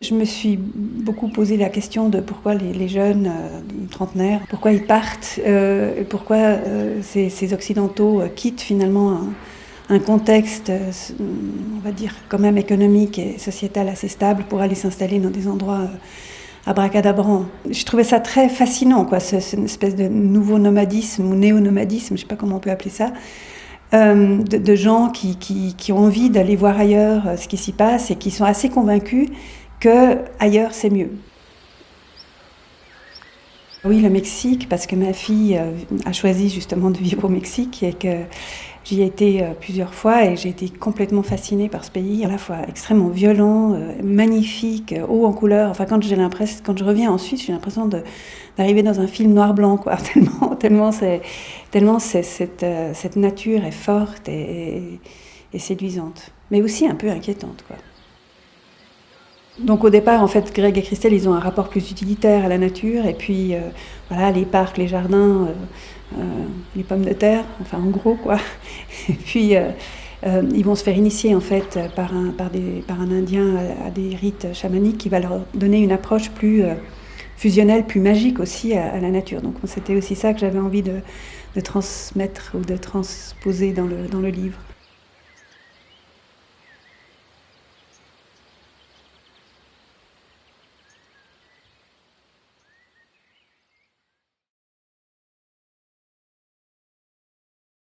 Je me suis beaucoup posé la question de pourquoi les jeunes trentenaires, pourquoi ils partent, et pourquoi ces Occidentaux quittent finalement un contexte, on va dire, quand même économique et sociétal assez stable pour aller s'installer dans des endroits abracadabrants. Je trouvais ça très fascinant, quoi, une espèce de nouveau nomadisme ou néo-nomadisme, je ne sais pas comment on peut appeler ça, de gens qui ont envie d'aller voir ailleurs ce qui s'y passe et qui sont assez convaincus que ailleurs c'est mieux. Oui, le Mexique, parce que ma fille a choisi justement de vivre au Mexique et que j'y ai été plusieurs fois et j'ai été complètement fascinée par ce pays, à la fois extrêmement violent, magnifique, haut en couleur. Enfin, quand je reviens en Suisse, j'ai l'impression d'arriver dans un film noir-blanc, quoi. Tellement cette nature est forte et séduisante, mais aussi un peu inquiétante, quoi. Donc au départ, en fait, Greg et Christelle, ils ont un rapport plus utilitaire à la nature, et puis voilà, les parcs, les jardins, les pommes de terre, enfin en gros quoi. Et puis ils vont se faire initier en fait par un Indien à des rites chamaniques qui va leur donner une approche plus fusionnelle, plus magique aussi à la nature. Donc c'était aussi ça que j'avais envie de transmettre ou de transposer dans le livre.